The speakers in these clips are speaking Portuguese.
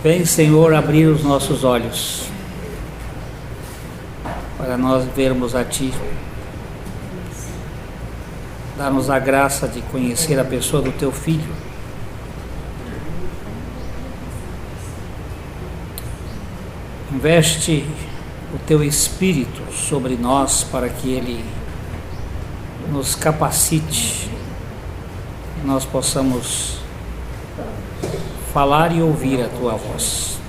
Vem, Senhor, abrir os nossos olhos para nós vermos a Ti. Dá-nos a graça de conhecer a pessoa do Teu Filho. Investe o Teu Espírito sobre nós para que Ele nos capacite, nós possamos falar e ouvir a Tua voz.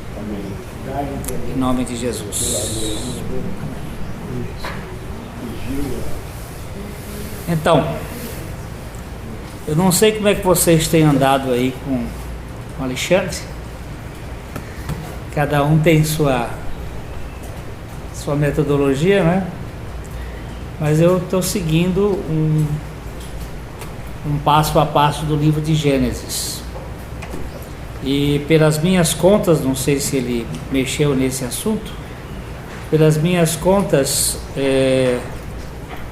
Em nome de Jesus. Então, eu não sei como é que vocês têm andado aí com o Alexandre. Cada um tem sua metodologia, né? Mas eu estou seguindo um passo a passo do livro de Gênesis. E pelas minhas contas, não sei se ele mexeu nesse assunto, pelas minhas contas,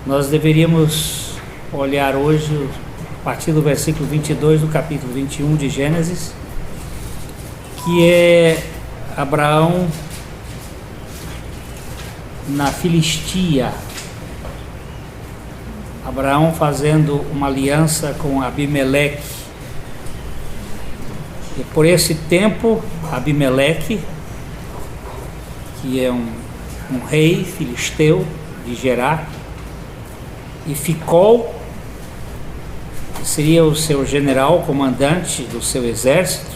nós deveríamos olhar hoje, a partir do versículo 22 do capítulo 21 de Gênesis, que é Abraão na Filistia. Abraão fazendo uma aliança com Abimeleque. E por esse tempo, Abimeleque, que é um rei filisteu de Gerar, e Ficol, que seria o seu general, comandante do seu exército,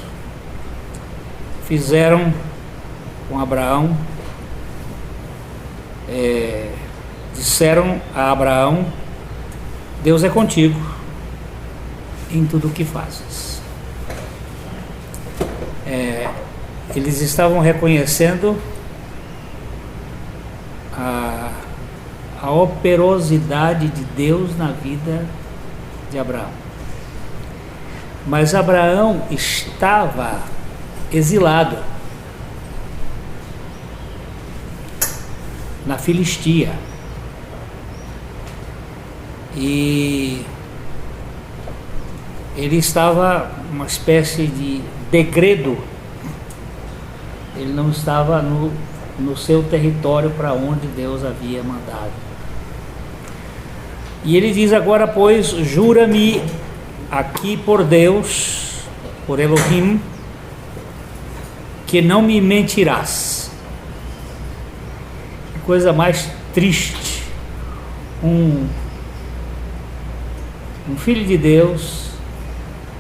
fizeram com Abraão, disseram a Abraão: Deus é contigo em tudo o que fazes. Eles estavam reconhecendo a operosidade de Deus na vida de Abraão. Mas Abraão estava exilado na Filistia. E ele estava uma espécie de degredo. Ele não estava no seu território para onde Deus havia mandado. E ele diz agora, pois, jura-me aqui por Deus, por Elohim, que não me mentirás. Que coisa mais triste. Um filho de Deus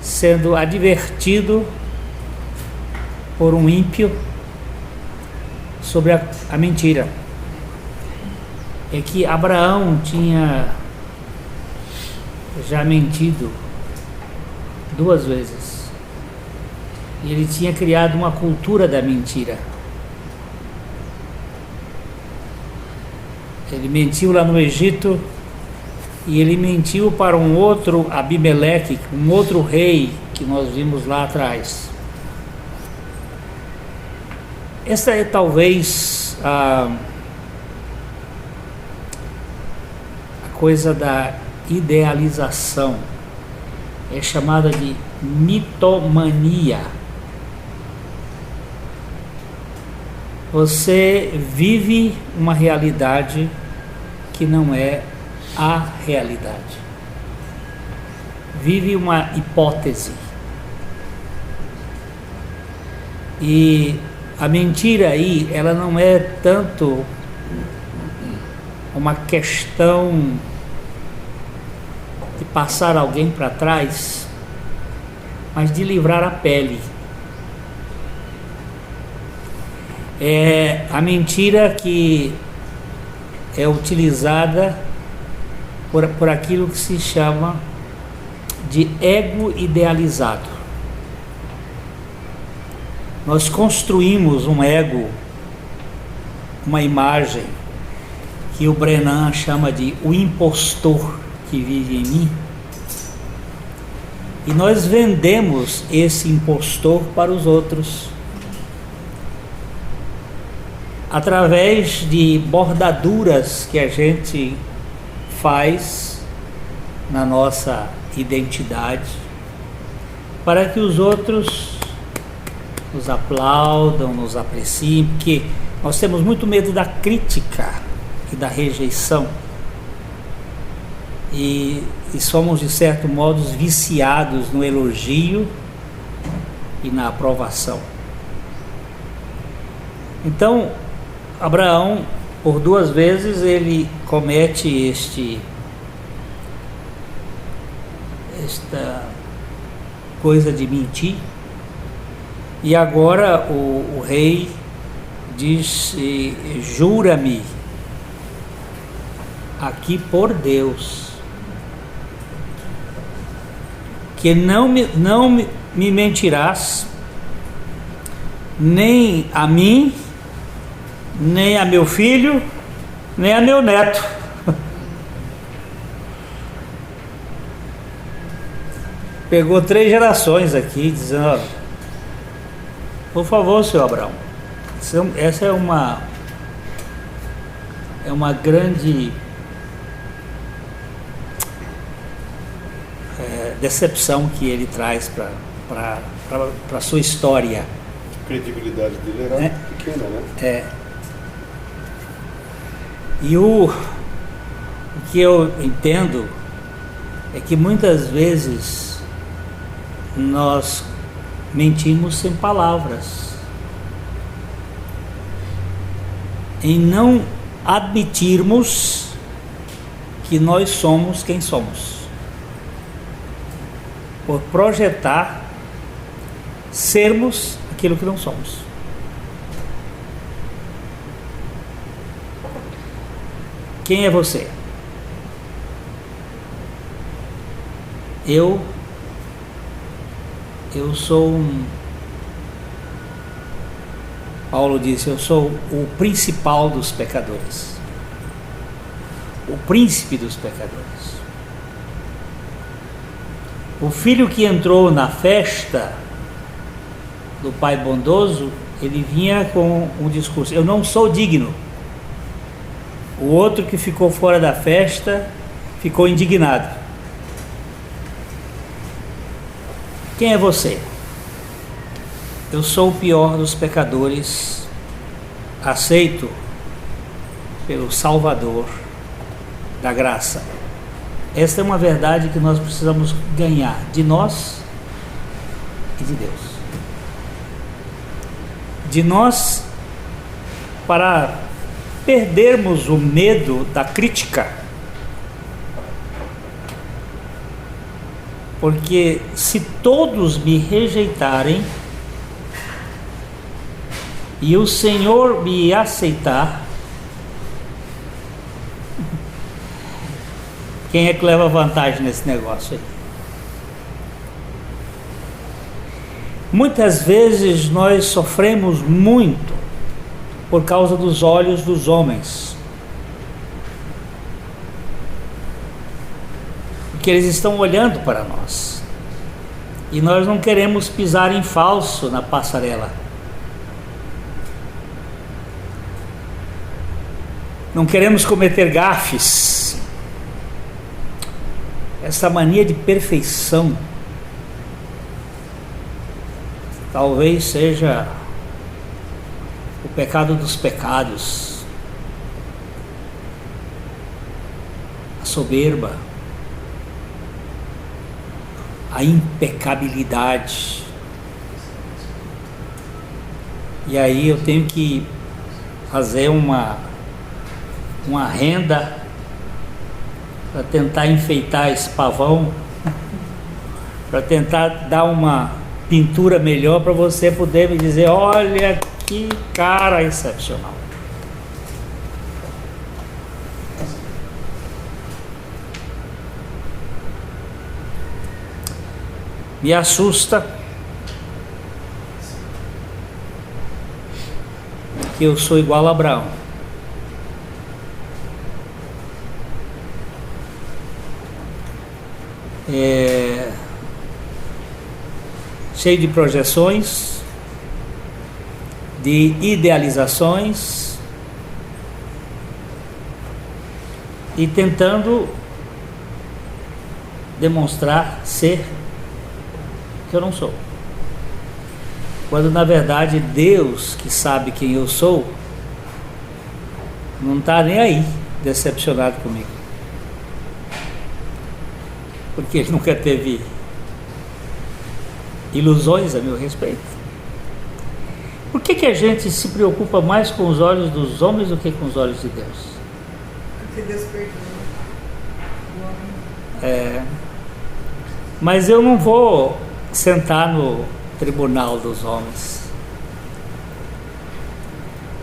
sendo advertido por um ímpio sobre a mentira. É que Abraão tinha já mentido 2 vezes. E ele tinha criado uma cultura da mentira. Ele mentiu lá no Egito, e ele mentiu para um outro Abimeleque, um outro rei que nós vimos lá atrás. Essa é talvez a coisa da idealização. É chamada de mitomania. Você vive uma realidade que não é a realidade. Vive uma hipótese. E a mentira aí, ela não é tanto uma questão de passar alguém para trás, mas de livrar a pele. É a mentira que é utilizada por aquilo que se chama de ego idealizado. Nós construímos um ego, uma imagem que o Brenan chama de o impostor que vive em mim, e nós vendemos esse impostor para os outros através de bordaduras que a gente faz na nossa identidade, para que os outros nos aplaudam, nos apreciem, porque nós temos muito medo da crítica e da rejeição. E somos, de certo modo, viciados no elogio e na aprovação. Então, Abraão, por 2 vezes, ele comete esta coisa de mentir. E agora o rei diz: jura-me aqui por Deus que não me mentirás, nem a mim, nem a meu filho, nem a meu neto. Pegou 3 gerações aqui, dizendo: ó, por favor, senhor Abraão, essa é uma grande decepção que ele traz para a sua história. A credibilidade dele era pequena, né? É. E o que eu entendo é que muitas vezes nós mentimos sem palavras, em não admitirmos que nós somos quem somos, por projetar sermos aquilo que não somos. Quem é você? Eu sou Paulo disse: eu sou o principal dos pecadores, o príncipe dos pecadores. O filho que entrou na festa do Pai bondoso, ele vinha com um discurso: eu não sou digno. O outro que ficou fora da festa ficou indignado. Quem é você? Eu sou o pior dos pecadores, aceito pelo Salvador da graça. Esta é uma verdade que nós precisamos ganhar de nós e de Deus. De nós, para perdermos o medo da crítica. Porque se todos me rejeitarem e o Senhor me aceitar, quem é que leva vantagem nesse negócio aí? Muitas vezes nós sofremos muito por causa dos olhos dos homens, porque eles estão olhando para nós e nós não queremos pisar em falso na passarela, não queremos cometer gafes. Essa mania de perfeição talvez seja o pecado dos pecados, a soberba, a impecabilidade. E aí eu tenho que fazer uma renda para tentar enfeitar esse pavão, para tentar dar uma pintura melhor, para você poder me dizer: olha que cara excepcional. Me assusta que eu sou igual a Abraão. Cheio de projeções, de idealizações e tentando demonstrar ser que eu não sou. quando na verdade Deus, que sabe quem eu sou, não está nem aí decepcionado comigo, porque Ele nunca teve ilusões a meu respeito. Por que a gente se preocupa mais com os olhos dos homens do que com os olhos de Deus? Porque Deus perdoa o homem. Mas eu não vou sentar no tribunal dos homens.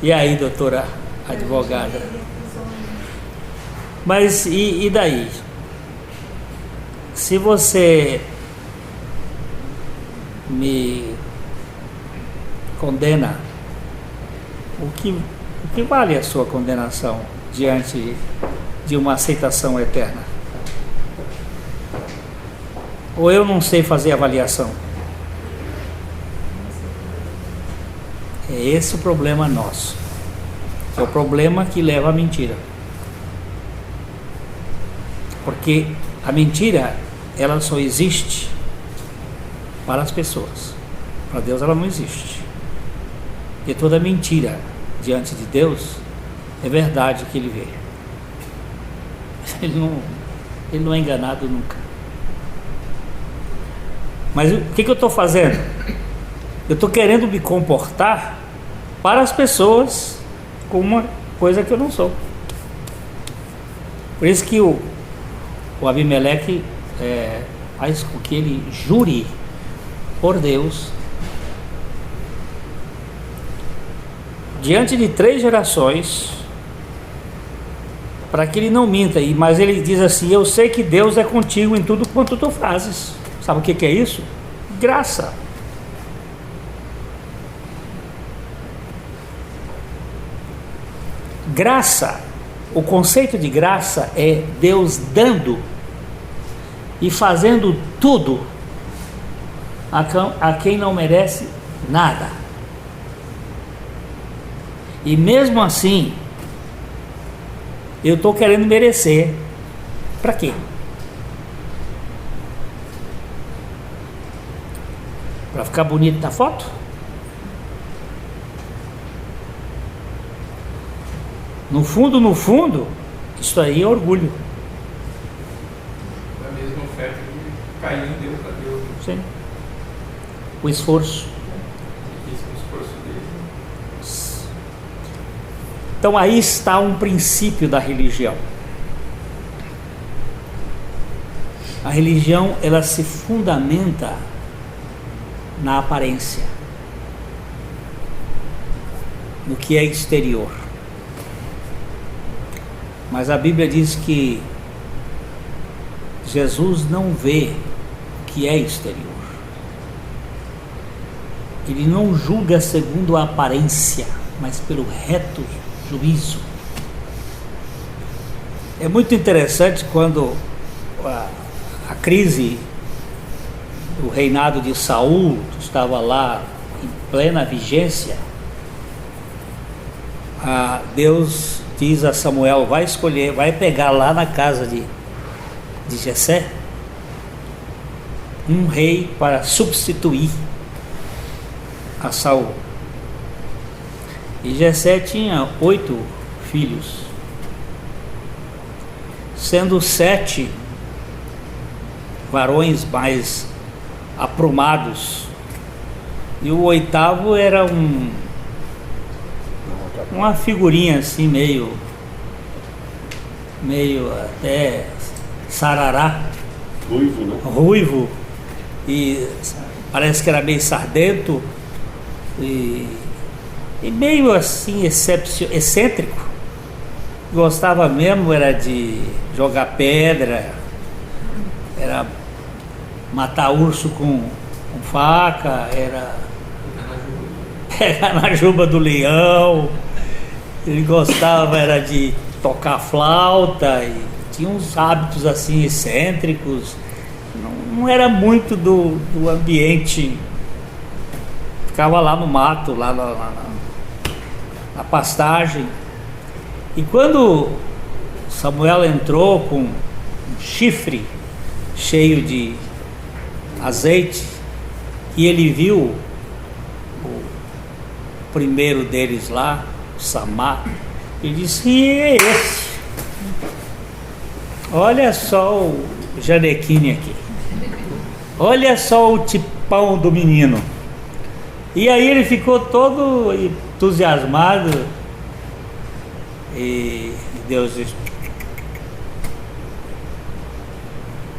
E aí, doutora advogada? Mas e daí? Se você me condena, o que vale a sua condenação diante de uma aceitação eterna? Ou eu não sei fazer avaliação? É esse o problema nosso. É o problema que leva à mentira. Porque a mentira, ela só existe para as pessoas. Para Deus ela não existe. E toda mentira diante de Deus é verdade que Ele vê. Ele não é enganado nunca. Mas o que eu estou fazendo? Eu estou querendo me comportar para as pessoas com uma coisa que eu não sou. Por isso que o Abimeleque faz com que ele jure por Deus diante de 3 gerações, para que ele não minta. Mas ele diz assim: eu sei que Deus é contigo em tudo quanto tu fazes. Sabe o que é isso? Graça. Graça, o conceito de graça é Deus dando e fazendo tudo a quem não merece nada. E mesmo assim, eu estou querendo merecer. Para quê? Para ficar bonito na foto? No fundo, isso aí é orgulho. A mesma oferta que Caim deu para Deus. Sim. O esforço. O esforço dele. Então aí está um princípio da religião. A religião, ela se fundamenta na aparência, no que é exterior. Mas a Bíblia diz que Jesus não vê o que é exterior. Ele não julga segundo a aparência, mas pelo reto juízo. É muito interessante quando a crise do reinado de Saul estava lá em plena vigência. Deus diz a Samuel: vai pegar lá na casa de Jessé um rei para substituir a Saul. E Jessé tinha 8 filhos, sendo 7 varões mais aprumados, e o 8º era uma figurinha assim, meio até sarará, ruivo, né? Ruivo, e parece que era meio sardento e meio assim excêntrico. Gostava mesmo era de jogar pedra, era matar urso com faca, era pegar na juba do leão. Ele gostava era de tocar flauta e tinha uns hábitos assim excêntricos. Não era muito do ambiente. Ficava lá no mato, lá na pastagem. E quando Samuel entrou com um chifre cheio de azeite, e ele viu primeiro deles lá, Samar, e disse: e é esse? Olha só o Janequine aqui. Olha só o tipão do menino. E aí ele ficou todo entusiasmado. E Deus disse: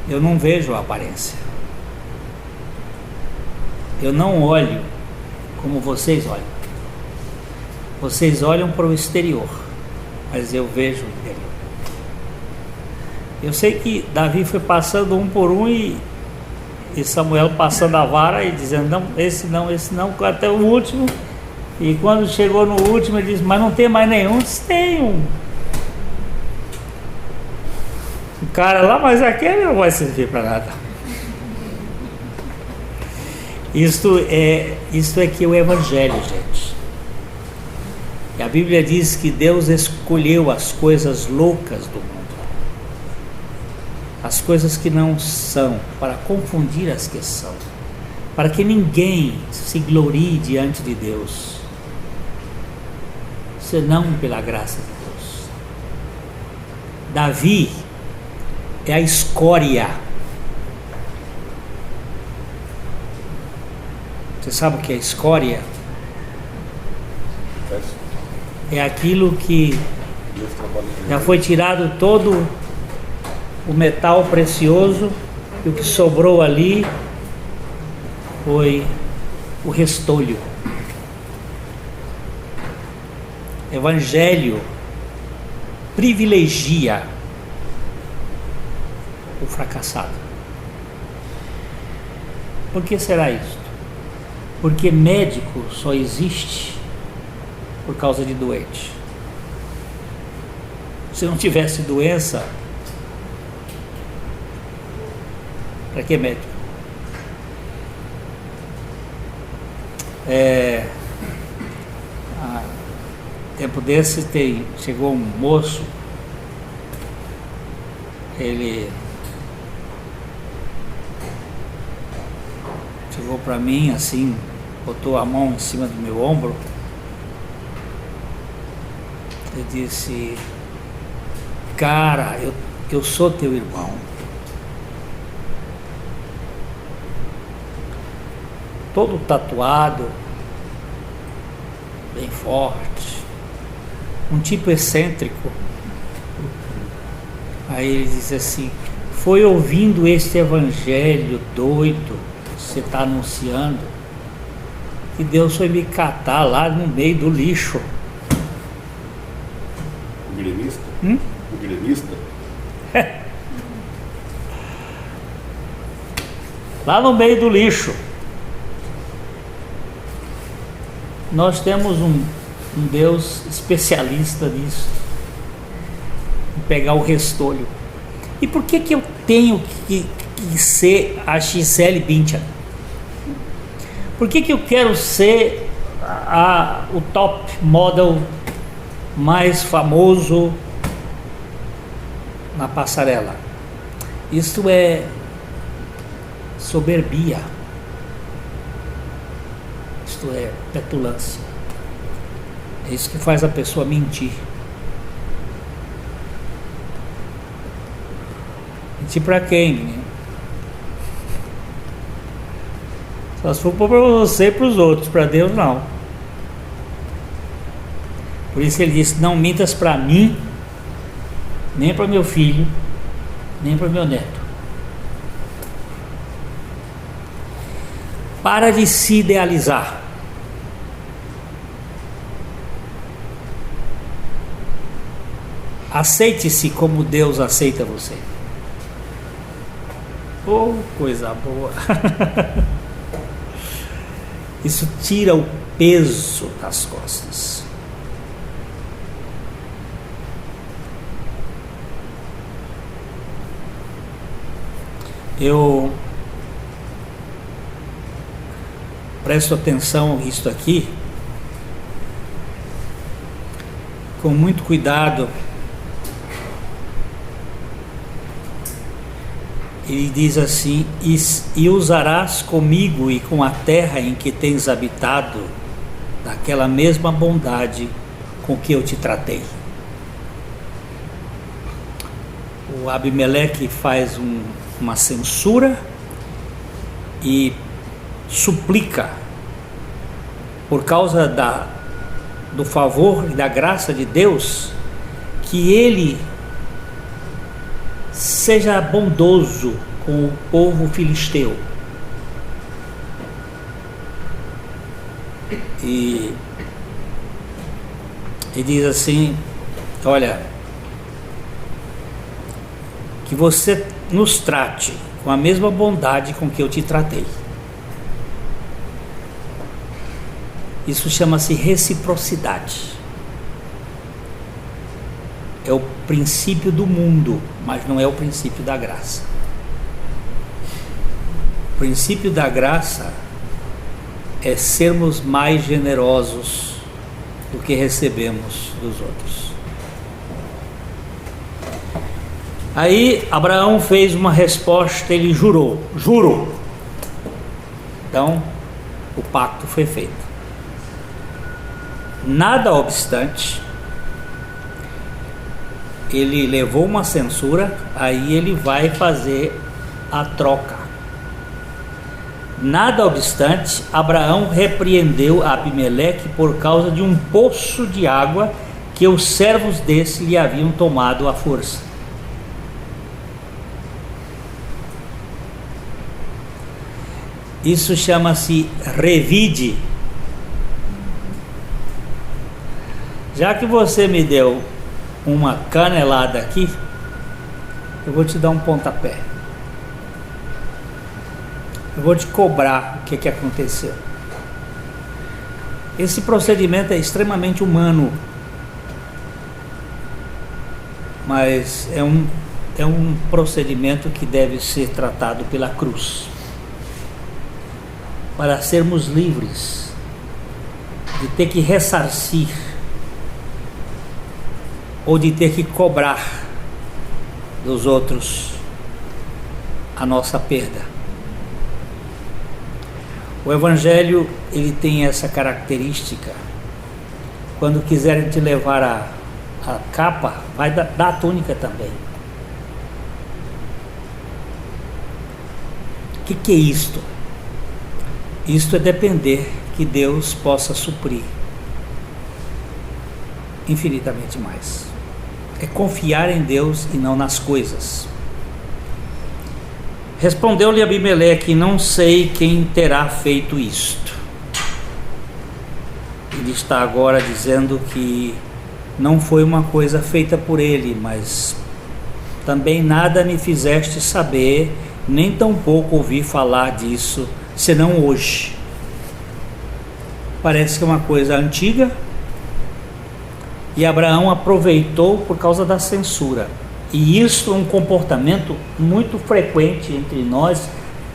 eu não vejo a aparência. Eu não olho como vocês olham. Vocês olham para o exterior, mas eu vejo o interior. Eu sei que Davi foi passando um por um e Samuel passando a vara e dizendo: não, esse não, até o último. E quando chegou no último, ele disse: mas não tem mais nenhum. Disse: tem um cara lá, mas aquele não vai servir para nada. Isto é que é o Evangelho, gente. E a Bíblia diz que Deus escolheu as coisas loucas do mundo, as coisas que não são, para confundir as que são, para que ninguém se glorie diante de Deus, senão pela graça de Deus. Davi é a escória. Você sabe o que é escória? É aquilo que já foi tirado todo o metal precioso, e o que sobrou ali foi o restolho. Evangelho privilegia o fracassado. Por que será isso? Porque médico só existe por causa de doente. Se não tivesse doença, para que médico? Tempo desse chegou um moço, ele chegou para mim assim, botou a mão em cima do meu ombro e disse: cara, eu sou teu irmão. Todo tatuado, bem forte, um tipo excêntrico. Aí ele disse assim: foi ouvindo este evangelho doido que você está anunciando que Deus foi me catar lá no meio do lixo. O gremista? O gremista? Lá no meio do lixo. Nós temos um Deus especialista nisso, em pegar o restolho. E por que eu tenho que ser a Gisele Bündchen? Por que eu quero ser o top model mais famoso na passarela? Isto é soberbia. Isto é petulância. É isso que faz a pessoa mentir. Mentir para quem, menino? Só se for para você e para os outros, para Deus não. Por isso ele disse: não mintas para mim, nem para meu filho, nem para meu neto. Para de se idealizar. Aceite-se como Deus aceita você. Oh, coisa boa. Isso tira o peso das costas. Eu presto atenção nisso aqui com muito cuidado. Ele diz assim: e usarás comigo e com a terra em que tens habitado daquela mesma bondade com que eu te tratei. O Abimeleque faz uma censura e suplica, por causa do favor e da graça de Deus, que ele seja bondoso com o povo filisteu. E diz assim: olha, que você nos trate com a mesma bondade com que eu te tratei. Isso chama-se reciprocidade. É o princípio do mundo, mas não é o princípio da graça. O princípio da graça é sermos mais generosos do que recebemos dos outros. Aí Abraão fez uma resposta, ele jurou, juro. Então o pacto foi feito. Nada obstante, ele levou uma censura, aí ele vai fazer a troca. Nada obstante, Abraão repreendeu Abimeleque por causa de um poço de água que os servos desse lhe haviam tomado à força. Isso chama-se revide. Já que você me deu uma canelada aqui, eu vou te dar um pontapé. Eu vou te cobrar o que aconteceu. Esse procedimento é extremamente humano, mas é um procedimento que deve ser tratado pela cruz, para sermos livres de ter que ressarcir ou de ter que cobrar dos outros a nossa perda. O Evangelho, ele tem essa característica. Quando quiserem te levar a capa, vai dar a túnica também. O que é isto? Isto é depender que Deus possa suprir infinitamente mais. É confiar em Deus e não nas coisas. Respondeu-lhe Abimeleque: não sei quem terá feito isto. Ele está agora dizendo que não foi uma coisa feita por ele, mas também nada me fizeste saber, nem tampouco ouvi falar disso, senão hoje. Parece que é uma coisa antiga, e Abraão aproveitou por causa da censura. E isso é um comportamento muito frequente entre nós,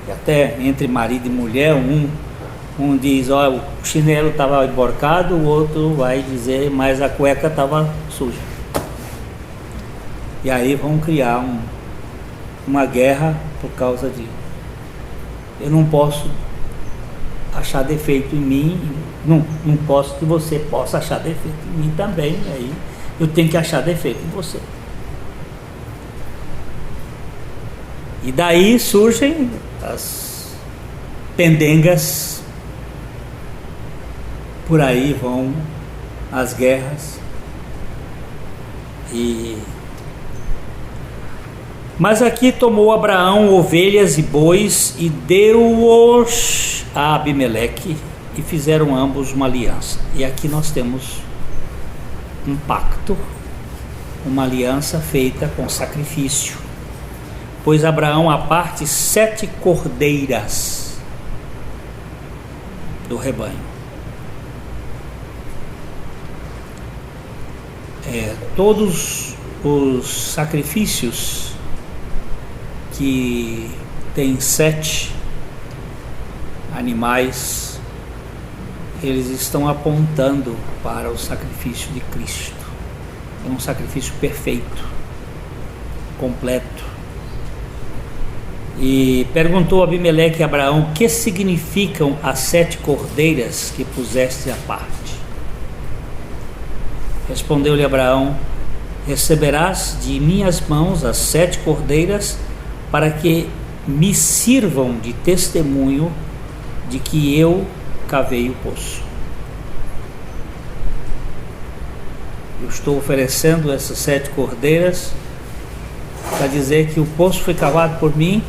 até entre marido e mulher. Um diz: ó, o chinelo estava emborcado, o outro vai dizer: mas a cueca estava suja. E aí vão criar uma guerra por causa de: eu não posso achar defeito em mim, não posso que você possa achar defeito em mim também, aí eu tenho que achar defeito em você. E daí surgem as pendengas, por aí vão as guerras. Mas aqui tomou Abraão ovelhas e bois e deu-os a Abimeleque, e fizeram ambos uma aliança. E aqui nós temos um pacto, uma aliança feita com sacrifício. Pois Abraão aparte 7 cordeiras do rebanho. Todos os sacrifícios que têm 7 animais, eles estão apontando para o sacrifício de Cristo. É um sacrifício perfeito, completo. E perguntou Abimeleque a Abraão: o que significam as 7 cordeiras que puseste à parte? Respondeu-lhe Abraão: receberás de minhas mãos as 7 cordeiras, para que me sirvam de testemunho de que eu cavei o poço. Eu estou oferecendo essas 7 cordeiras para dizer que o poço foi cavado por mim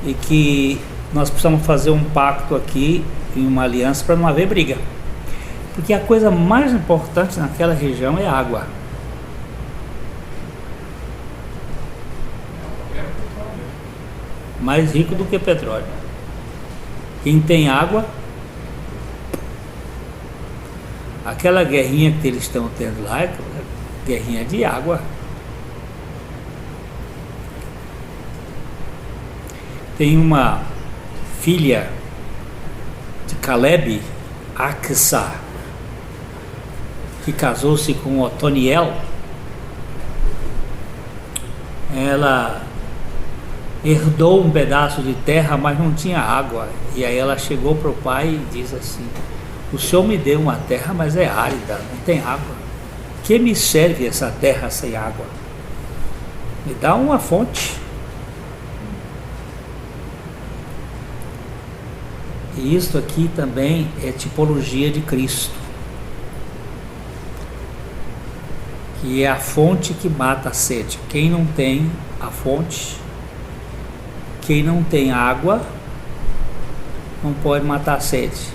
e que nós precisamos fazer um pacto aqui, em uma aliança, para não haver briga. Porque a coisa mais importante naquela região é água. Mais rico do que petróleo. Quem tem água, aquela guerrinha que eles estão tendo lá é guerrinha de água. Tem uma filha de Caleb, Axa, que casou-se com Otoniel. Ela herdou um pedaço de terra, mas não tinha água. E aí ela chegou para o pai e diz assim: o senhor me deu uma terra, mas é árida, não tem água. Que me serve essa terra sem água? Me dá uma fonte. E isto aqui também é tipologia de Cristo, que é a fonte que mata a sede. Quem não tem a fonte, quem não tem água, não pode matar a sede,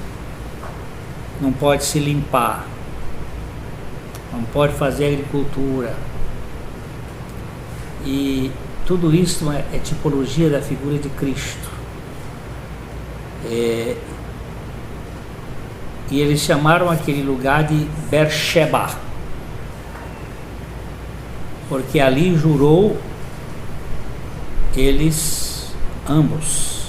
não pode se limpar, não pode fazer agricultura. E tudo isso é tipologia da figura de Cristo. E eles chamaram aquele lugar de Beersheba, porque ali jurou eles ambos,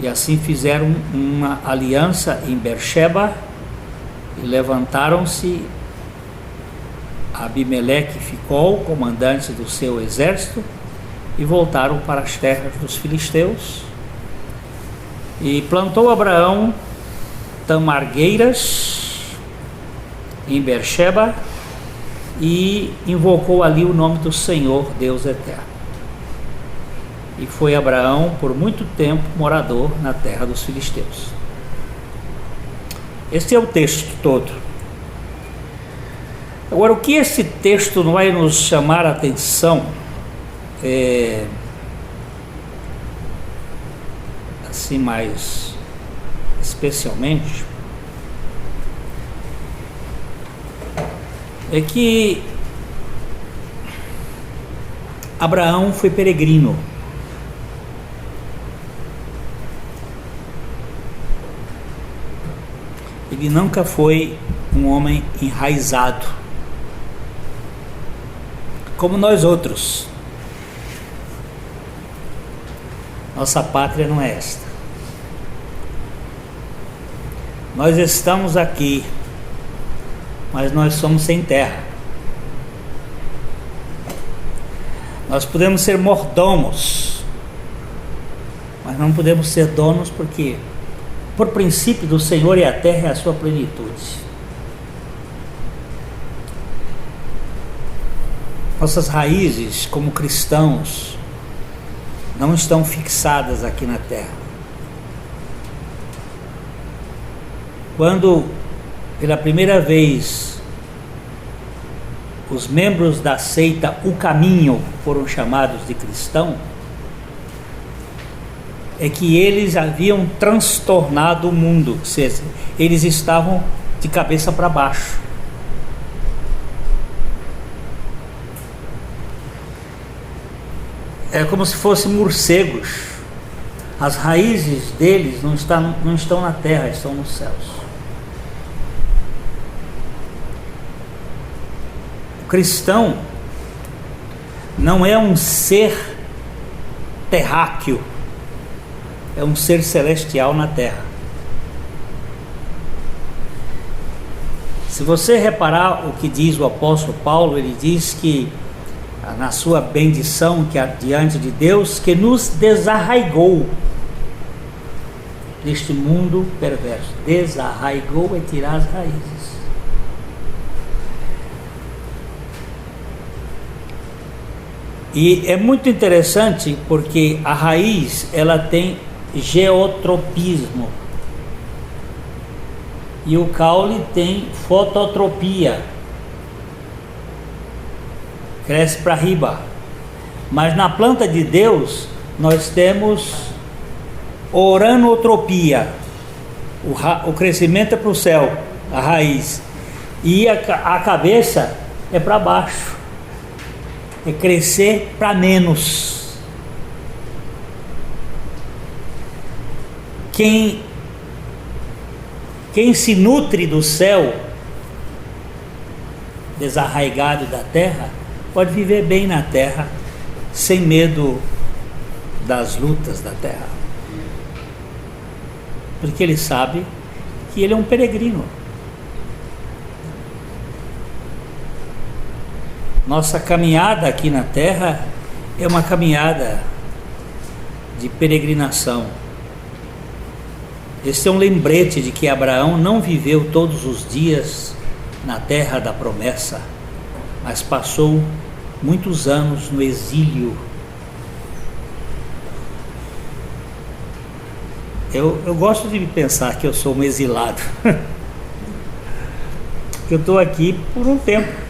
e assim fizeram uma aliança em Beersheba, e levantaram-se Abimeleque e Ficol, comandante do seu exército, e voltaram para as terras dos filisteus. E plantou Abraão tamargueiras em Beersheba e invocou ali o nome do Senhor Deus Eterno. E foi Abraão por muito tempo morador na terra dos filisteus. Este é o texto todo. Agora, o que esse texto vai nos chamar a atenção assim mais especialmente, é que Abraão foi peregrino. Ele nunca foi um homem enraizado, como nós outros. Nossa pátria não é esta. Nós estamos aqui, mas nós somos sem terra. Nós podemos ser mordomos, mas não podemos ser donos, porque por princípio do Senhor é a terra e a sua plenitude. Nossas raízes como cristãos não estão fixadas aqui na terra. Quando pela primeira vez os membros da seita O Caminho foram chamados de cristão, é que eles haviam transtornado o mundo, ou seja, eles estavam de cabeça para baixo. É como se fossem morcegos. As raízes deles não estão na terra, estão nos céus. O cristão não é um ser terráqueo, é um ser celestial na terra. Se você reparar o que diz o apóstolo Paulo, ele diz que na sua bendição que diante de Deus, que nos desarraigou deste mundo perverso. Desarraigou é tirar as raízes. E é muito interessante porque a raiz, ela tem geotropismo e o caule tem fototropia, cresce para riba. Mas na planta de Deus nós temos oranotropia, o crescimento é para o céu, a raiz, e a cabeça é para baixo, é crescer para menos. Quem se nutre do céu, desarraigado da terra, pode viver bem na terra, sem medo das lutas da terra, porque ele sabe que ele é um peregrino. Nossa caminhada aqui na terra é uma caminhada de peregrinação. Esse é um lembrete de que Abraão não viveu todos os dias na terra da promessa, mas passou muitos anos no exílio. Eu gosto de pensar que eu sou um exilado, que eu estou aqui por um tempo.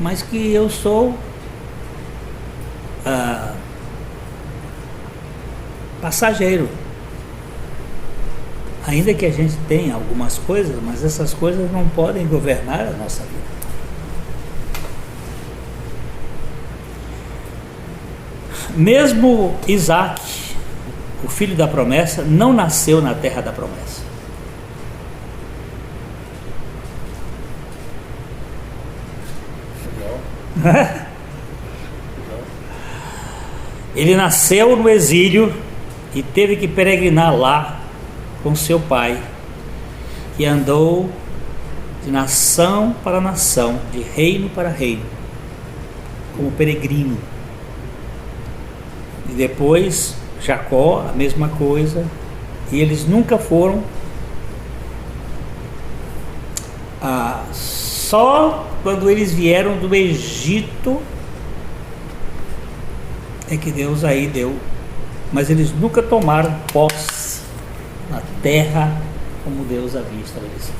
Mas que eu sou passageiro. Ainda que a gente tenha algumas coisas, mas essas coisas não podem governar a nossa vida. Mesmo Isaac, o filho da promessa, não nasceu na terra da promessa. Ele nasceu no exílio e teve que peregrinar lá com seu pai, que andou de nação para nação, de reino para reino, como peregrino. E depois Jacó, a mesma coisa, e eles nunca foram só quando eles vieram do Egito é que Deus aí deu, mas eles nunca tomaram posse na terra como Deus havia estabelecido.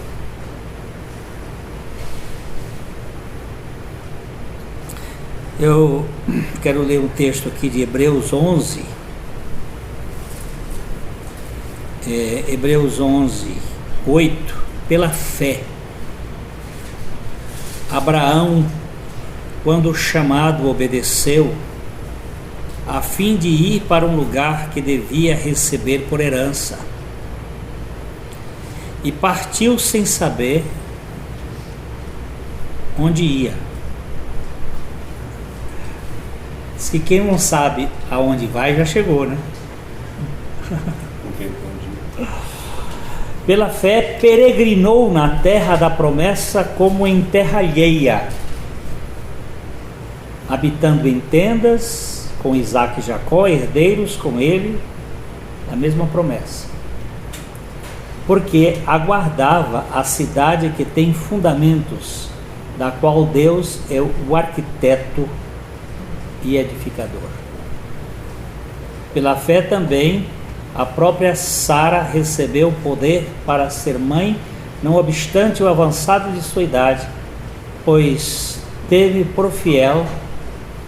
Eu quero ler um texto aqui de Hebreus 11, Hebreus 11, 8. Pela fé, Abraão, quando chamado, obedeceu, a fim de ir para um lugar que devia receber por herança, e partiu sem saber onde ia. Diz que quem não sabe aonde vai já chegou, né? Pela fé peregrinou na terra da promessa como em terra alheia, habitando em tendas com Isaque e Jacó, herdeiros com ele da mesma promessa, porque aguardava a cidade que tem fundamentos, da qual Deus é o arquiteto e edificador. Pela fé também a própria Sara recebeu poder para ser mãe, não obstante o avançado de sua idade, pois teve por fiel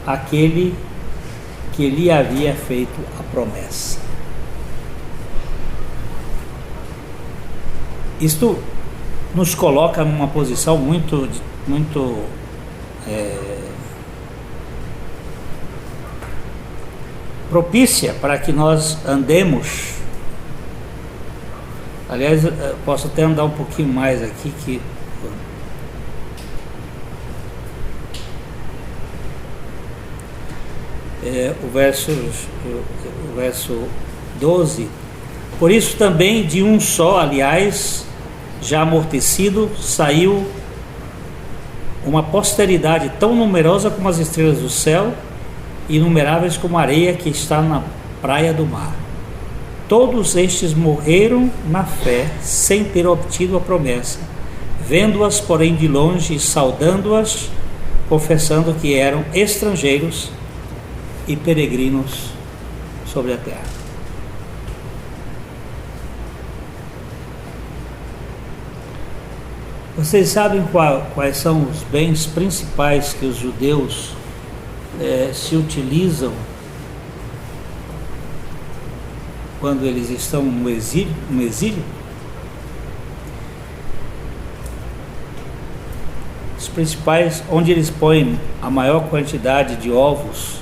aquele que lhe havia feito a promessa. Isto nos coloca numa posição muito propícia para que nós andemos. Aliás, posso até andar um pouquinho mais aqui, que o verso 12, Por isso também de um só, aliás, já amortecido, saiu uma posteridade tão numerosa como as estrelas do céu, inumeráveis como a areia que está na praia do mar. Todos estes morreram na fé, sem ter obtido a promessa, vendo-as, porém, de longe, e saudando-as, confessando que eram estrangeiros e peregrinos sobre a terra. Vocês sabem quais são os bens principais que os judeus se utilizam quando eles estão no exílio? Os principais, onde eles põem a maior quantidade de ovos,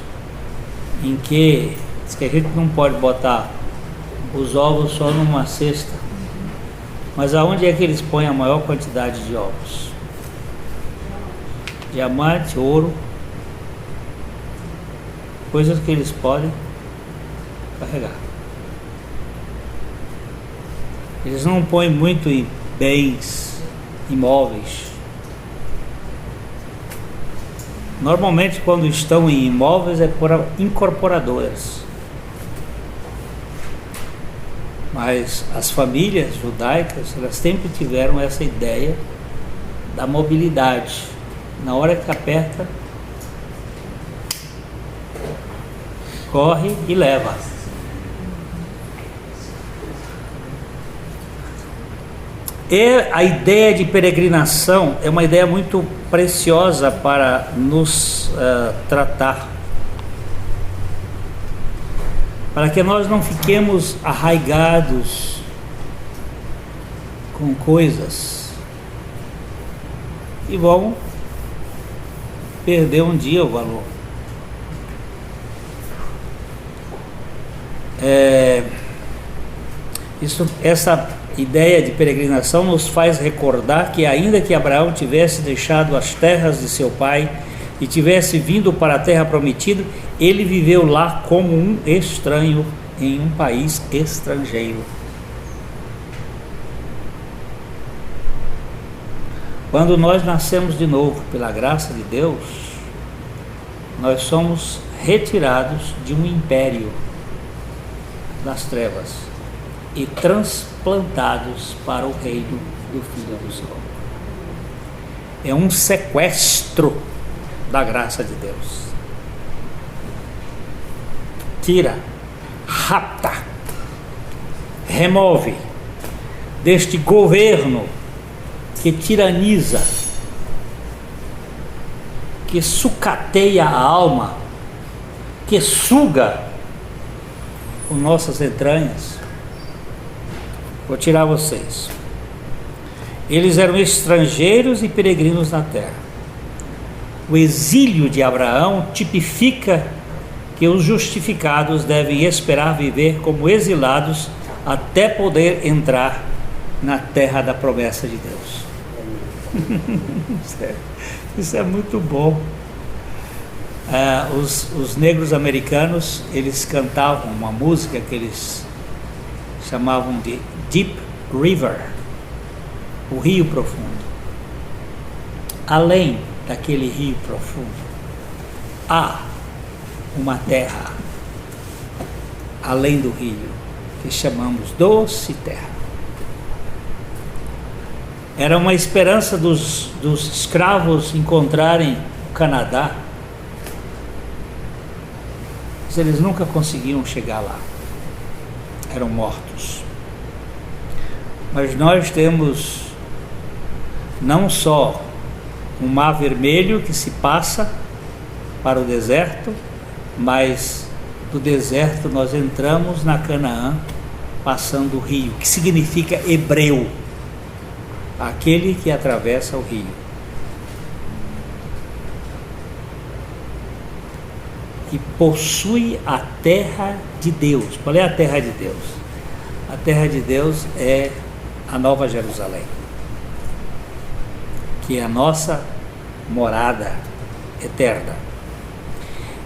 em que diz que a gente não pode botar os ovos só numa cesta, mas aonde é que eles põem a maior quantidade de ovos? Diamante, ouro, coisas que eles podem carregar. Eles não põem muito em bens imóveis. Normalmente, quando estão em imóveis, é por incorporadoras. Mas as famílias judaicas, elas sempre tiveram essa ideia da mobilidade. Na hora que aperta, corre e leva. E a ideia de peregrinação é uma ideia muito preciosa para nos tratar, para que nós não fiquemos arraigados com coisas e vão perder um dia o valor. Essa ideia de peregrinação nos faz recordar que, ainda que Abraão tivesse deixado as terras de seu pai e tivesse vindo para a terra prometida, ele viveu lá como um estranho em um país estrangeiro. Quando nós nascemos de novo pela graça de Deus, nós somos retirados de um império das trevas e transplantados para o reino do Filho do Céu. É um sequestro da graça de Deus. Tira, rapta, remove deste governo que tiraniza, que sucateia a alma, que suga as nossas entranhas. Vou tirar vocês. Eles eram estrangeiros e peregrinos na terra. O exílio de Abraão tipifica que os justificados devem esperar viver como exilados até poder entrar na terra da promessa de Deus. Isso é muito bom. Os negros americanos, eles cantavam uma música que eles chamavam de Deep River, o rio profundo. Além daquele rio profundo, há uma terra além do rio, que chamamos doce terra. Era uma esperança dos escravos encontrarem o Canadá, mas eles nunca conseguiam chegar lá, eram mortos. Mas nós temos não só um mar vermelho que se passa para o deserto, mas do deserto nós entramos na Canaã, passando o rio, que significa hebreu, aquele que atravessa o rio. E possui a terra de Deus. Qual é a terra de Deus? A terra de Deus é a Nova Jerusalém, que é a nossa morada eterna.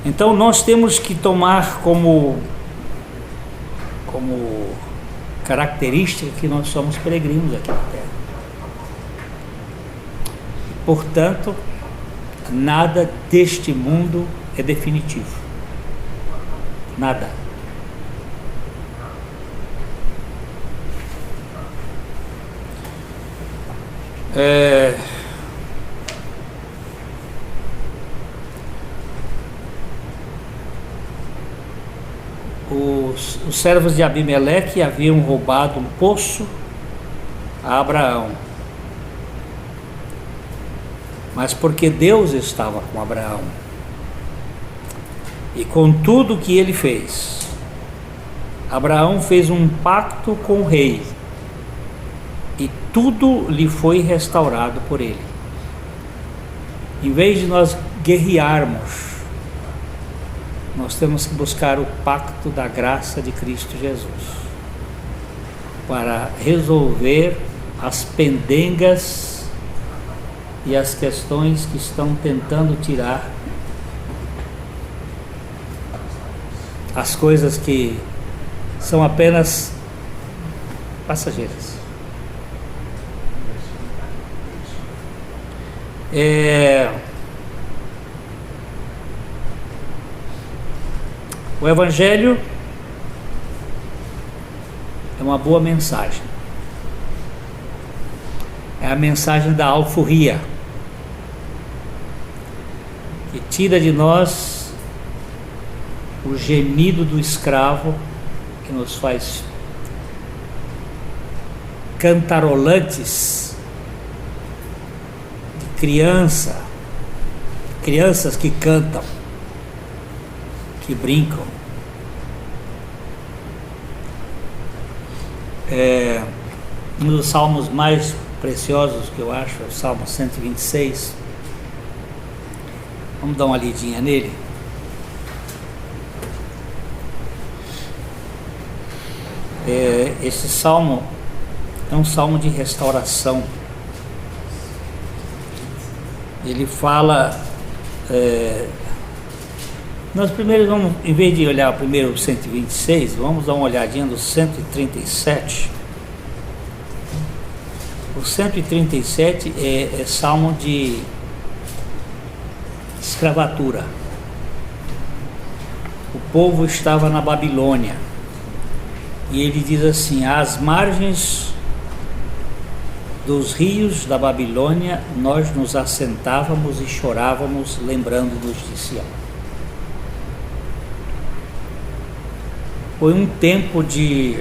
Então nós temos que tomar como característica que nós somos peregrinos aqui na Terra. Portanto, nada deste mundo é definitivo. Nada. Os servos de Abimeleque haviam roubado um poço a Abraão, mas porque Deus estava com Abraão e com tudo que ele fez, Abraão fez um pacto com o rei e tudo lhe foi restaurado por ele. Em vez de nós guerrearmos, nós temos que buscar o pacto da graça de Cristo Jesus para resolver as pendengas e as questões que estão tentando tirar as coisas que são apenas passageiras. O Evangelho é uma boa mensagem. É a mensagem da alforria, que tira de nós o gemido do escravo, que nos faz cantarolantes de crianças que cantam, que brincam. Um dos salmos mais preciosos que eu acho é o Salmo 126. Vamos dar uma lidinha nele. Esse salmo é um salmo de restauração. Ele fala... nós primeiro vamos, em vez de olhar primeiro o 126, vamos dar uma olhadinha no 137. O 137 é salmo de escravatura. O povo estava na Babilônia. E ele diz assim: às margens dos rios da Babilônia nós nos assentávamos e chorávamos, lembrando-nos de Sião. Foi um tempo de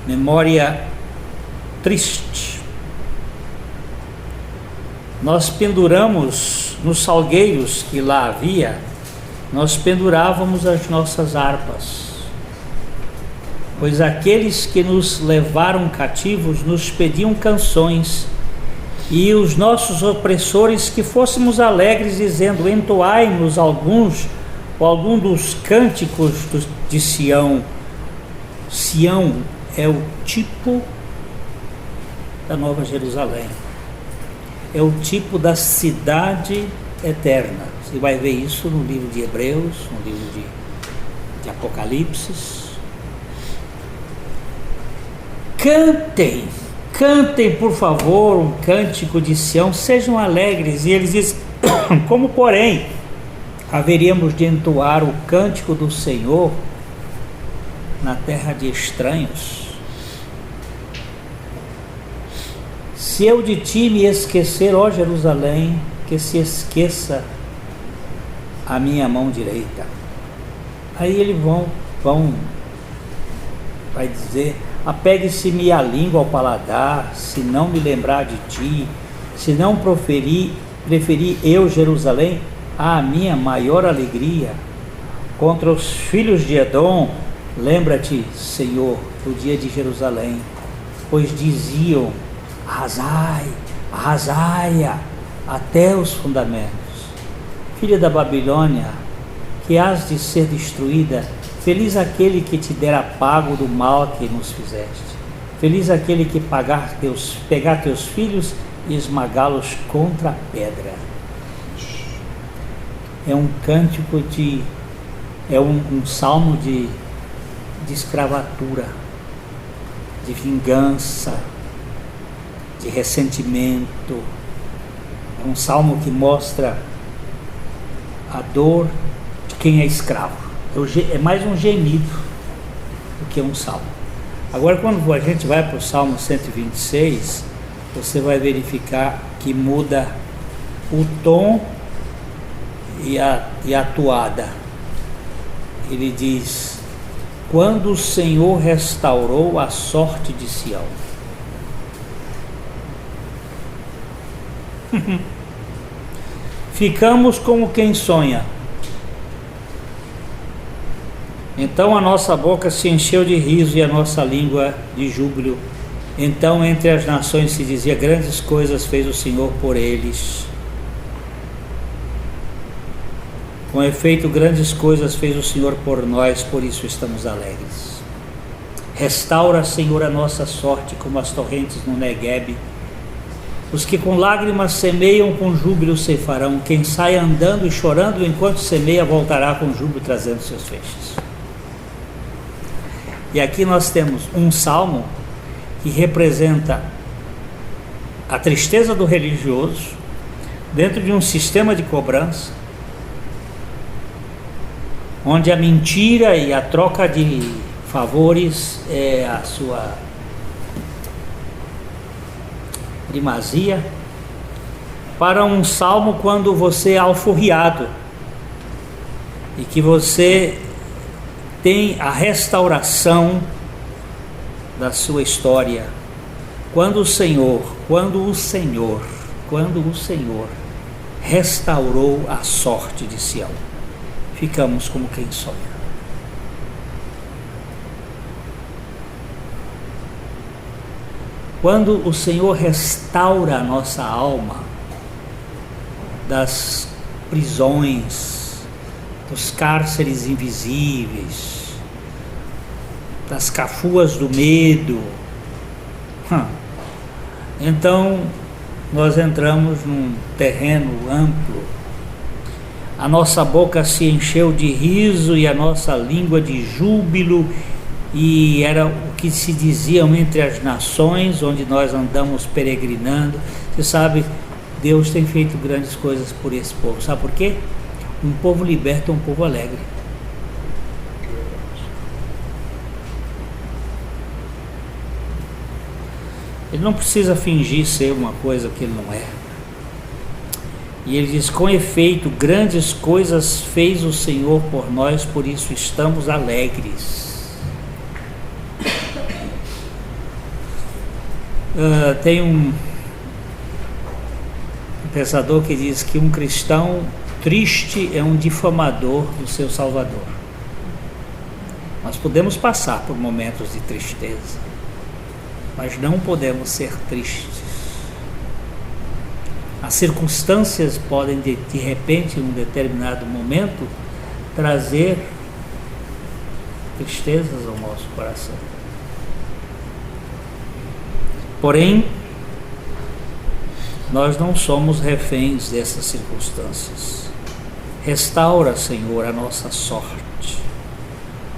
memória triste. Nós penduramos nos salgueiros que lá havia, nós pendurávamos as nossas harpas, pois aqueles que nos levaram cativos nos pediam canções, e os nossos opressores que fôssemos alegres, dizendo: entoai-nos algum dos cânticos de Sião. Sião é o tipo da Nova Jerusalém, é o tipo da cidade eterna. Você vai ver isso no livro de Hebreus, no livro de Apocalipse. Cantem por favor um cântico de Sião, sejam alegres. E eles dizem: como porém haveríamos de entoar o cântico do Senhor na terra de estranhos? Se eu de ti me esquecer, ó Jerusalém, que se esqueça a minha mão direita. Aí eles vai dizer: apegue-se-me a língua ao paladar, se não me lembrar de ti, se não preferi eu, Jerusalém, a minha maior alegria. Contra os filhos de Edom, lembra-te, Senhor, do dia de Jerusalém, pois diziam: arrasai-a até os fundamentos. Filha da Babilônia, que has de ser destruída, feliz aquele que te dera pago do mal que nos fizeste. Feliz aquele que pegar teus filhos e esmagá-los contra a pedra. É um cântico um salmo de de escravatura, de vingança, de ressentimento. É um salmo que mostra a dor de quem é escravo. É mais um gemido do que um salmo. Agora, quando a gente vai para o Salmo 126, você vai verificar que muda o tom e a toada. Ele diz: quando o Senhor restaurou a sorte de Sião. Ficamos como quem sonha. Então a nossa boca se encheu de riso e a nossa língua de júbilo. Então entre as nações se dizia: grandes coisas fez o Senhor por eles. Com efeito, grandes coisas fez o Senhor por nós, por isso estamos alegres. Restaura, Senhor, a nossa sorte como as torrentes no Neguebe. Os que com lágrimas semeiam, com júbilo ceifarão. Quem sai andando e chorando enquanto semeia, voltará com júbilo trazendo seus feixes. E aqui nós temos um salmo que representa a tristeza do religioso dentro de um sistema de cobrança, onde a mentira e a troca de favores é a sua primazia, para um salmo quando você é alforriado e que você tem a restauração da sua história, quando o Senhor restaurou a sorte de Sião. Ficamos como quem sonha. Quando o Senhor restaura a nossa alma das prisões, dos cárceres invisíveis, das cafuas do medo, então nós entramos num terreno amplo. A nossa boca se encheu de riso e a nossa língua de júbilo, e era o que se diziam entre as nações onde nós andamos peregrinando. Você sabe, Deus tem feito grandes coisas por esse povo. Sabe por quê? Um povo liberto é um povo alegre. Ele não precisa fingir ser uma coisa que ele não é. E ele diz: com efeito, grandes coisas fez o Senhor por nós, por isso estamos alegres. Tem um pensador que diz que um cristão triste é um difamador do seu Salvador. Nós podemos passar por momentos de tristeza, mas não podemos ser tristes. As circunstâncias podem de repente, em um determinado momento, trazer tristezas ao nosso coração. Porém, nós não somos reféns dessas circunstâncias. Restaura, Senhor, a nossa sorte,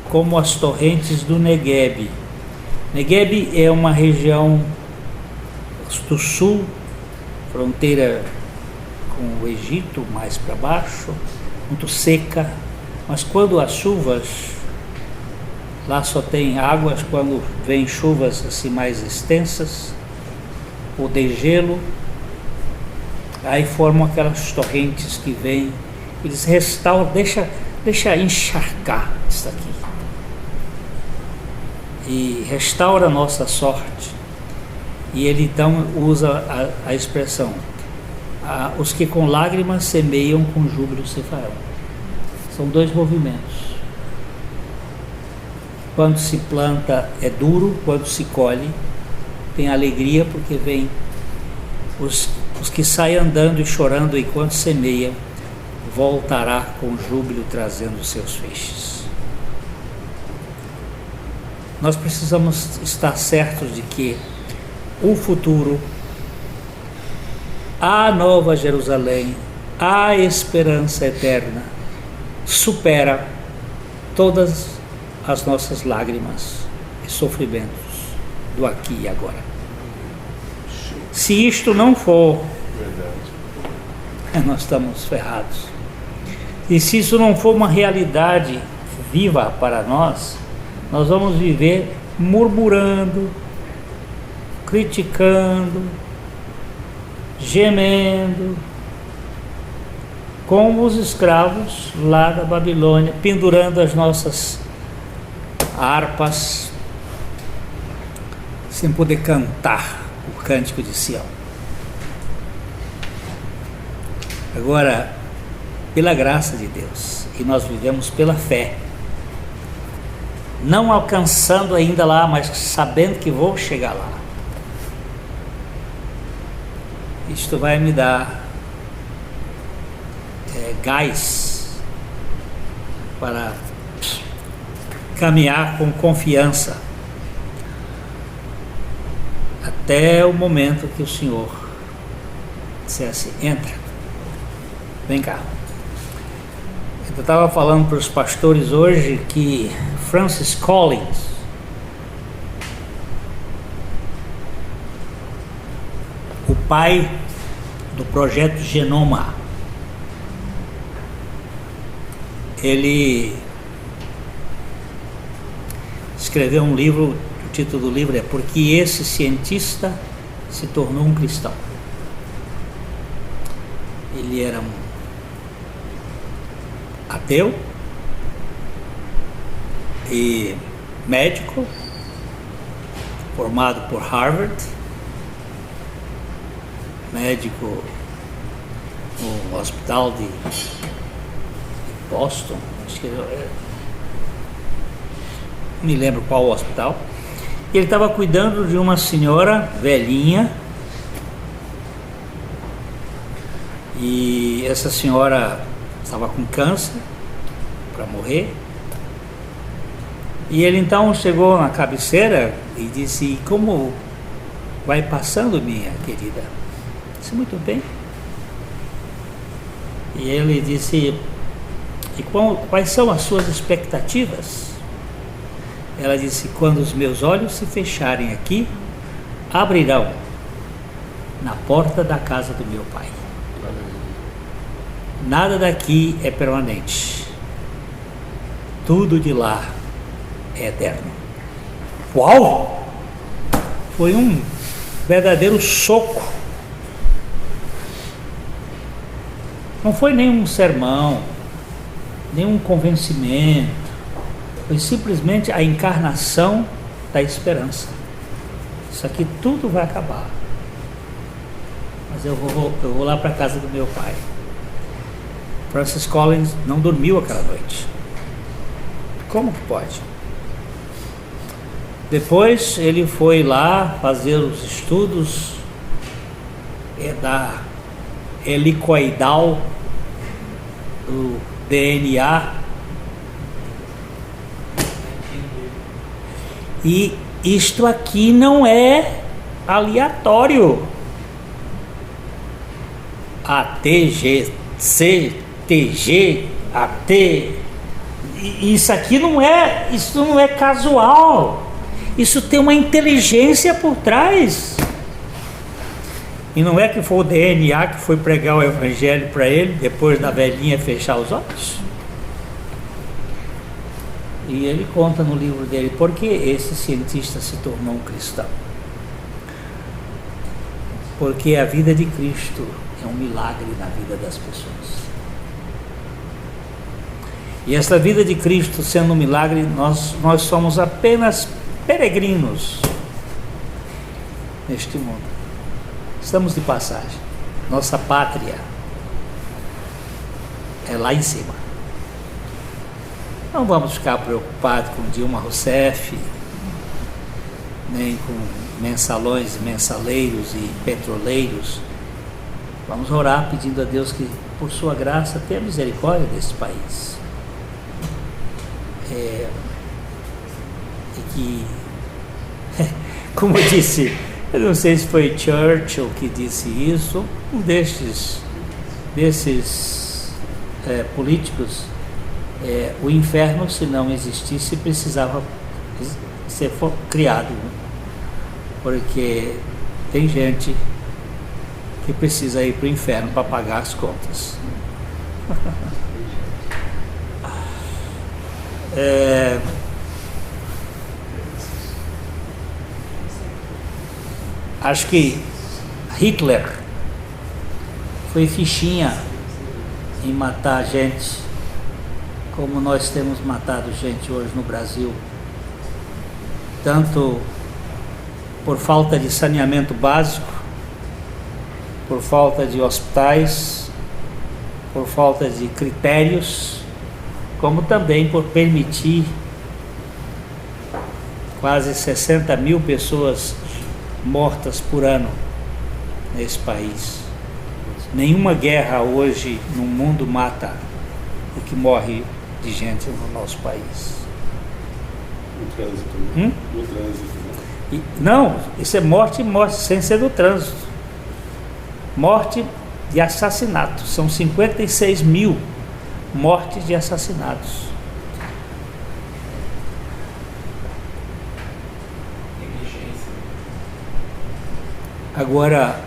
como as torrentes do Neguebe. Neguebe é uma região do sul, fronteira com o Egito, mais para baixo, muito seca, mas quando as chuvas, lá só tem águas, quando vem chuvas assim mais extensas, ou degelo, aí formam aquelas torrentes que vêm, eles restauram, deixa encharcar isso aqui, e restaura a nossa sorte. E ele então usa a expressão: os que com lágrimas semeiam, com júbilo ceifarão. São dois movimentos. Quando se planta é duro, quando se colhe tem alegria, porque vem os que saem andando e chorando enquanto semeiam, voltará com júbilo trazendo seus feixes. Nós precisamos estar certos de que o futuro, a nova Jerusalém, a esperança eterna, supera todas as nossas lágrimas e sofrimentos do aqui e agora. Se isto não for, Verdade. nós estamos ferrados. E se isso não for uma realidade viva para nós, nós vamos viver murmurando, criticando, gemendo, como os escravos lá da Babilônia, pendurando as nossas harpas, sem poder cantar o cântico de Sião. Agora, pela graça de Deus, e nós vivemos pela fé, não alcançando ainda lá, mas sabendo que vou chegar lá. Isto vai me dar gás para caminhar com confiança até o momento que o Senhor dissesse: entra, vem cá. Eu estava falando para os pastores hoje que Francis Collins, o pai do projeto Genoma, ele escreveu um livro, o título do livro é Porque Esse Cientista Se Tornou um Cristão. Ele era um ateu e médico, formado por Harvard, médico no hospital de Boston, acho que não me lembro qual hospital. E ele estava cuidando de uma senhora velhinha, e essa senhora estava com câncer para morrer. E ele então chegou na cabeceira e disse: como vai passando, minha querida? Disse: muito bem. E ele disse: e quais são as suas expectativas? Ela disse: quando os meus olhos se fecharem aqui, abrirão na porta da casa do meu pai. Nada daqui é permanente, tudo de lá é eterno. Uau! Foi um verdadeiro soco. Não foi nenhum sermão, nenhum convencimento, foi simplesmente a encarnação da esperança. Isso aqui tudo vai acabar, mas eu vou lá para a casa do meu pai. Francis Collins não dormiu aquela noite. Como que pode? Depois ele foi lá fazer os estudos da helicoidal do DNA, e isto aqui não é aleatório. ATGC, TG, AT, isso não é casual, isso tem uma inteligência por trás. E não é que foi o DNA que foi pregar o evangelho para ele depois da velhinha fechar os olhos. E ele conta no livro dele por que esse cientista se tornou um cristão. Porque a vida de Cristo é um milagre na vida das pessoas. E essa vida de Cristo sendo um milagre, nós somos apenas peregrinos neste mundo. Estamos de passagem. Nossa pátria é lá em cima. Não vamos ficar preocupados com Dilma Rousseff, nem com mensalões e mensaleiros e petroleiros. Vamos orar pedindo a Deus que, por sua graça, tenha misericórdia desse país. E que, como eu disse, eu não sei se foi Churchill que disse isso, um desses políticos O inferno, se não existisse, precisava ser criado, né? Porque tem gente que precisa ir para o inferno para pagar as contas. Acho que Hitler foi fichinha em matar gente, como nós temos matado gente hoje no Brasil, tanto por falta de saneamento básico, por falta de hospitais, por falta de critérios, como também por permitir quase 60 mil pessoas mortas por ano nesse país. Nenhuma guerra hoje no mundo mata o que morre de gente no nosso país. No trânsito, né? No trânsito, né? Não, isso é morte sem ser do trânsito. Morte de assassinato. São 56 mil mortes de assassinatos. Negligência. Agora,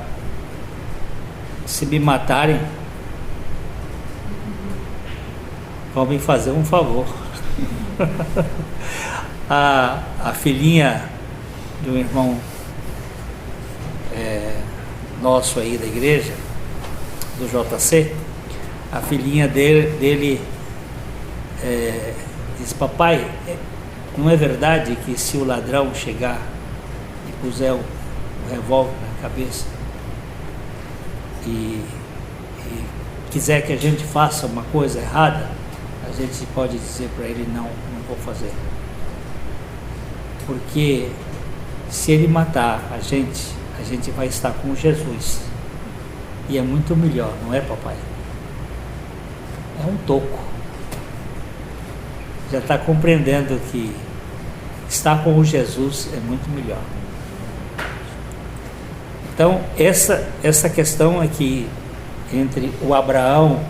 se me matarem, vão me fazer um favor. A filhinha de um irmão nosso aí da igreja, do JC, a filhinha dele diz: papai, não é verdade que se o ladrão chegar e puser o revólver na cabeça e quiser que a gente faça uma coisa errada, a gente pode dizer para ele: não vou fazer? Porque se ele matar a gente vai estar com Jesus, e é muito melhor, não é, papai? É um toco. Já está compreendendo que estar com Jesus é muito melhor. Então essa questão aqui entre o Abraão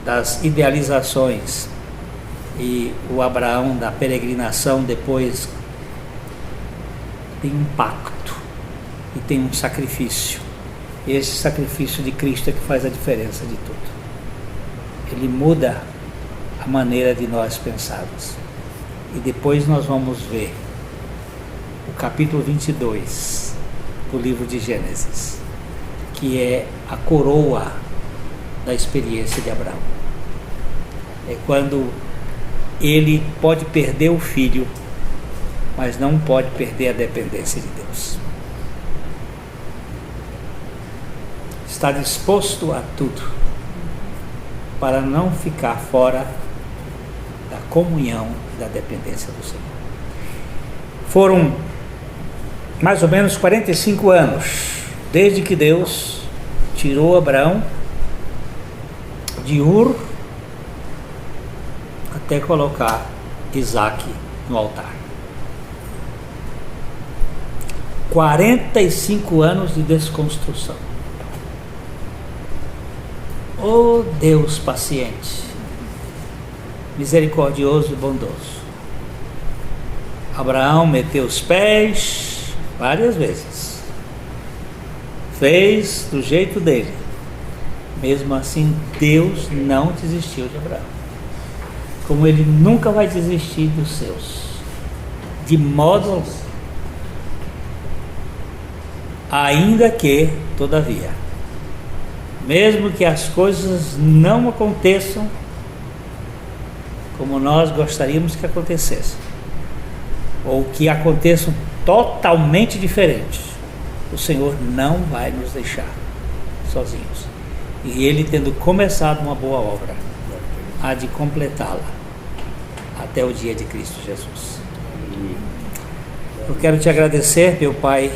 das idealizações e o Abraão da peregrinação depois tem um pacto e tem um sacrifício. Esse sacrifício de Cristo é que faz a diferença de tudo. Ele muda a maneira de nós pensarmos. E depois nós vamos ver o capítulo 22 do livro de Gênesis, que é a coroa da experiência de Abraão. É quando ele pode perder o filho, mas não pode perder a dependência de Deus. Está disposto a tudo para não ficar fora da comunhão e da dependência do Senhor. Foram mais ou menos 45 anos desde que Deus tirou Abraão de Ur até colocar Isaque no altar. 45 anos de desconstrução. Oh Deus paciente, misericordioso e bondoso. Abraão meteu os pés várias vezes, fez do jeito dele. Mesmo assim, Deus não desistiu de Abraão, como ele nunca vai desistir dos seus, de modo algum. Ainda que, todavia, mesmo que as coisas não aconteçam como nós gostaríamos que acontecessem, ou que aconteçam totalmente diferentes, o Senhor não vai nos deixar sozinhos. E Ele, tendo começado uma boa obra, há de completá-la até o dia de Cristo Jesus. Eu quero te agradecer, meu Pai,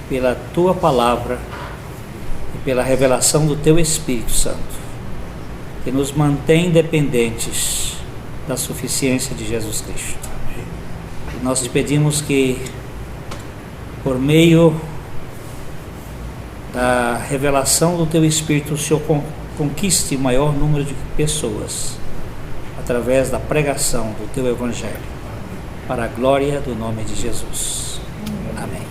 pela Tua palavra e pela revelação do Teu Espírito Santo, que nos mantém dependentes da suficiência de Jesus Cristo. E nós te pedimos que, por meio da revelação do Teu Espírito, o Senhor conquiste o maior número de pessoas através da pregação do teu Evangelho, para a glória do nome de Jesus. Amém.